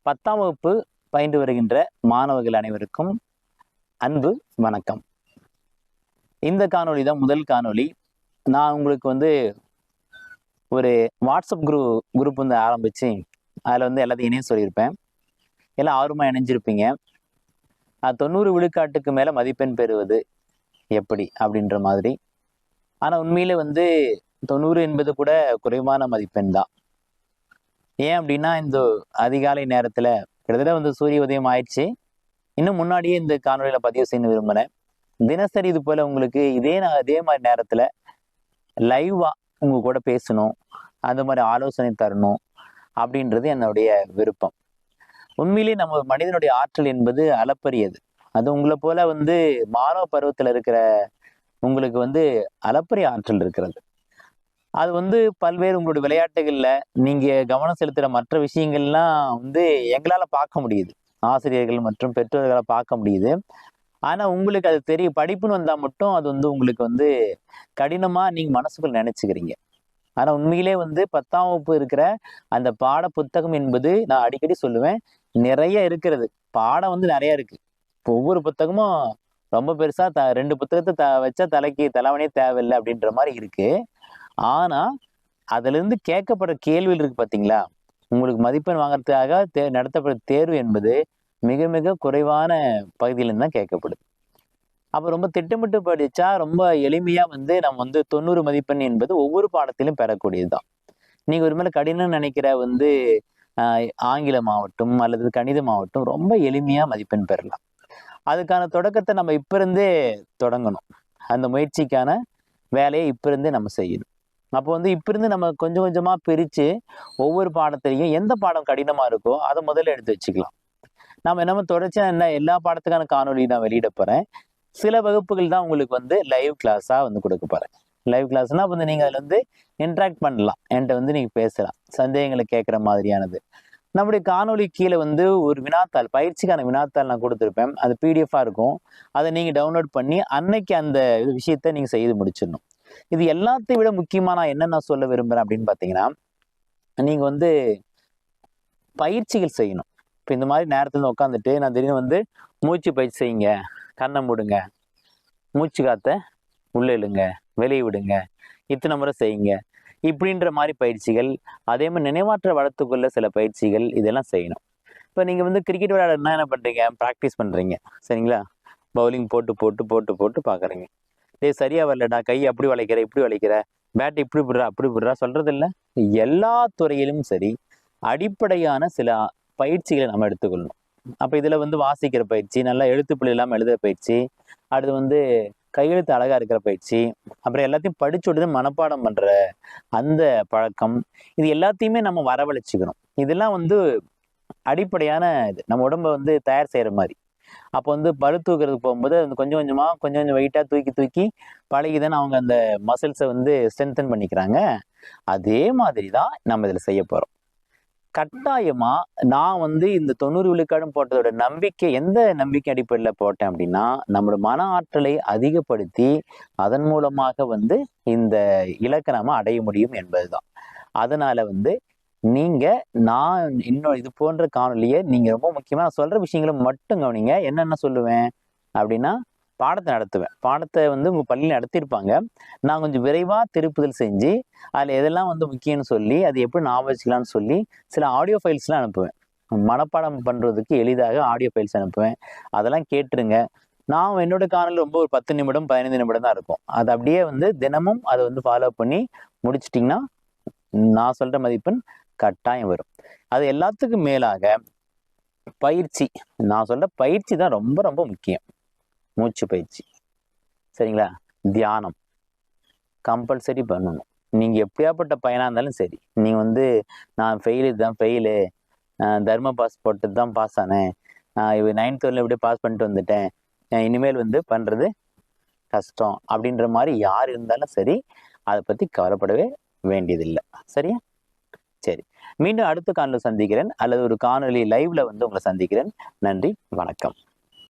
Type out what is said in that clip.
10ஆம் வகுப்பு பயின்று வருகின்ற மாணவர்கள் அனைவருக்கும் அன்பு வணக்கம். இந்த காணொளி தான் முதல் காணொளி. நான் உங்களுக்கு ஒரு வாட்ஸ்அப் குரூப் ஆரம்பிச்சு அதில் எல்லாத்தையும் இணைய சொல்லியிருப்பேன். எல்லாம் ஆர்வமாக இணைஞ்சிருப்பீங்க. 90 விழுக்காட்டுக்கு மேலே மதிப்பெண் பெறுவது எப்படி அப்படின்ற மாதிரி. ஆனால் உண்மையிலே 90 என்பது கூட குறைவான மதிப்பெண் தான். ஏன் அப்படின்னா, இந்த அதிகாலை நேரத்தில் கிட்டத்தட்ட சூரிய உதயம் ஆயிடுச்சு. இன்னும் முன்னாடியே இந்த காணொலியில் பதிவு செய்ய விரும்பினேன். தினசரி இது போல் உங்களுக்கு இதே மாதிரி நேரத்தில் லைவாக உங்கள் கூட பேசணும், அந்த மாதிரி ஆலோசனை தரணும் அப்படின்றது என்னுடைய விருப்பம். உண்மையிலே நம்ம மனிதனுடைய ஆற்றல் என்பது அளப்பரியது. அது உங்களை போல மாணவ பருவத்தில் இருக்கிற உங்களுக்கு அளப்பரிய ஆற்றல் இருக்கிறது. அது பல்வேறு உங்களுடைய விளையாட்டுகள்ல நீங்க கவனம் செலுத்துற மற்ற விஷயங்கள்லாம் எங்களால பார்க்க முடியுது. ஆசிரியர்கள் மற்றும் பெற்றோர்களை பார்க்க முடியுது. ஆனா உங்களுக்கு அது தெரியும். படிப்புன்னு வந்தா மட்டும் அது உங்களுக்கு கடினமா நீங்க மனசுக்குள்ள நினைச்சுக்கிறீங்க. ஆனா உண்மையிலே 10ஆம் வகுப்பு இருக்கிற அந்த பாட புத்தகம் என்பது நான் அடிக்கடி சொல்லுவேன், நிறைய இருக்கிறது. பாடம் நிறைய இருக்கு. இப்போ ஒவ்வொரு புத்தகமும் ரொம்ப பெருசா 2 புத்தகத்தை வச்சா தலைவனே தேவையில்லை அப்படின்ற மாதிரி இருக்கு. ஆனா அதுல இருந்து கேட்கப்படுற கேள்விகள் இருக்கு பாத்தீங்களா, உங்களுக்கு மதிப்பெண் வாங்கறதுக்காக நடத்தப்படுற தேர்வு என்பது மிக மிக குறைவான பகுதியிலிருந்து தான் கேட்கப்படுது. அப்ப ரொம்ப திட்டமிட்டு படிச்சா ரொம்ப எளிமையா நம்ம 90 மதிப்பெண் என்பது ஒவ்வொரு பாடத்திலும் பெறக்கூடியதுதான். நீங்க ஒரு மேல கடினம் நினைக்கிற ஆங்கிலமாகட்டும் அல்லது கணிதமாகட்டும் ரொம்ப எளிமையா மதிப்பெண் பெறலாம். அதுக்கான தொடக்கத்தை நம்ம இப்ப இருந்தே தொடங்கணும். அந்த முயற்சிக்கான வேலையை இப்ப இருந்தே நம்ம செய்யணும். அப்போ இப்ப இருந்து நம்ம கொஞ்சம் கொஞ்சமா பிரிச்சு ஒவ்வொரு பாடத்திலையும் எந்த பாடம் கடினமா இருக்கோ அதை முதல்ல எடுத்து வச்சுக்கலாம். நம்ம என்ன தொடர்ச்சியா எல்லா பாடத்துக்கான காணொலி நான் வெளியிட போறேன். சில வகுப்புகள் தான் உங்களுக்கு லைவ் கிளாஸா கொடுக்க போறேன். லைவ் கிளாஸ்னா நீங்க அதுல இன்ட்ராக்ட் பண்ணலாம். என்கிட்ட நீங்க பேசலாம், சந்தேகங்களை கேட்கிற மாதிரியானது. நம்முடைய காணொலி கீழே ஒரு வினாத்தாள், பயிற்சிக்கான வினாத்தாள் நான் கொடுத்துருப்பேன். அது பிடிஎஃபா இருக்கும். அதை நீங்க டவுன்லோட் பண்ணி அன்னைக்கு அந்த விஷயத்த நீங்க செய்து முடிச்சிடணும். இது எல்லாத்தையும் விட முக்கியமா நான் என்ன சொல்ல விரும்புறேன் அப்படின்னு பாத்தீங்கன்னா, நீங்க பயிற்சிகள் செய்யணும். இப்ப இந்த மாதிரி நேரத்துல உட்காந்துட்டு நான் திடீர்னு மூச்சு பயிற்சி செய்யுங்க, கண்ணை மூடுங்க, மூச்சு காத்த உள்ள இழுங்க, வெளியே விடுங்க, இத்தனை முறை செய்யுங்க, இப்படின்ற மாதிரி பயிற்சிகள். அதே மாதிரி நினைவாற்ற வளர்த்துக்குள்ள சில பயிற்சிகள் இதெல்லாம் செய்யணும். இப்ப நீங்க கிரிக்கெட் விளையாடுறதுனா என்ன பண்றீங்க, ப்ராக்டிஸ் பண்றீங்க, சரிங்களா? பவுலிங் போட்டு போட்டு போட்டு போட்டு பாக்குறீங்க. சரியா வரலடா, கை அப்படி வளைக்கிற இப்படி வளைக்கிற, பேட் இப்படி விடுறா அப்படி விடுறா சொல்றது இல்லை. எல்லா துறையிலும் சரி அடிப்படையான சில பயிற்சிகளை நம்ம எடுத்துக்கொள்ளணும். அப்ப இதுல வாசிக்கிற பயிற்சி, நல்லா எழுத்துப்பிழை இல்லாம எழுதுற பயிற்சி, அடுத்து கையெழுத்து அழகா இருக்கிற பயிற்சி, அப்புறம் எல்லாத்தையும் படிச்சு உடனே மனப்பாடம் பண்ற அந்த பழக்கம், இது எல்லாத்தையுமே நம்ம வரவழைச்சுக்கணும். இதெல்லாம் அடிப்படையான இது நம்ம உடம்ப தயார் செய்யற மாதிரி. அப்போ பளு தூக்குறதுக்கு போகும்போது கொஞ்சம் கொஞ்சம் வெயிட்டா தூக்கி தூக்கி பழகிதானே அவங்க அந்த மசில்ஸை ஸ்ட்ரென்தன் பண்ணிக்கிறாங்க. அதே மாதிரிதான் நம்ம இதுல செய்ய போறோம். கட்டாயமா நான் இந்த 90 விழுக்காடும் போட்டதோட நம்பிக்கை எந்த நம்பிக்கை அடிப்படையில் போட்டேன் அப்படின்னா, நம்மளோட மன ஆற்றலை அதிகப்படுத்தி அதன் மூலமாக இந்த இலக்கை நாம அடைய முடியும் என்பதுதான். அதனால நான் இன்னும் இது போன்ற காணொலியை நீங்க ரொம்ப முக்கியமா நான் சொல்ற விஷயங்களை மட்டும் கவனிங்க. என்னென்ன சொல்லுவேன் அப்படின்னா, பாடத்தை நடத்துவேன். பாடத்தை உங்க பள்ளியில் நடத்தியிருப்பாங்க. நான் கொஞ்சம் விரைவா திருப்புதல் செஞ்சு அதுல எதெல்லாம் முக்கியம்னு சொல்லி அது எப்படி ஞாபகம் வச்சுக்கலாம்னு சொல்லி சில ஆடியோ ஃபைல்ஸ்லாம் அனுப்புவேன். மனப்பாடம் பண்றதுக்கு எளிதாக ஆடியோ ஃபைல்ஸ் அனுப்புவேன். அதெல்லாம் கேட்டுருங்க. நான் என்னோட காணொலி ரொம்ப ஒரு 10 நிமிடம் 15 நிமிடம் தான் இருக்கும். அது அப்படியே தினமும் அதை ஃபாலோ பண்ணி முடிச்சிட்டிங்கன்னா நான் சொல்ற மதிப்பெண் கட்டாயம் வரும். அது எல்லாத்துக்கும் மேலாக பயிற்சி, நான் சொல்ற பயிற்சி தான் ரொம்ப ரொம்ப முக்கியம். மூச்சு பயிற்சி, சரிங்களா? தியானம் கம்பல்சரி பண்ணணும். நீங்க எப்படியாப்பட்ட பையனா இருந்தாலும் சரி, நீங்க நான் ஃபெயிலு, தர்ம பாஸ் போட்டு தான் பாஸ் ஆனேன், 9th இப்படியே பாஸ் பண்ணிட்டு வந்துட்டேன், இனிமேல் பண்றது கஷ்டம் அப்படின்ற மாதிரி யார் இருந்தாலும் சரி, அதை பத்தி கவலைப்படவே வேண்டியதில்லை. சரியா? சரி, மீண்டும் அடுத்த காணொலி சந்திக்கிறேன், அல்லது ஒரு காணொலி லைவ்ல உங்களை சந்திக்கிறேன். நன்றி, வணக்கம்.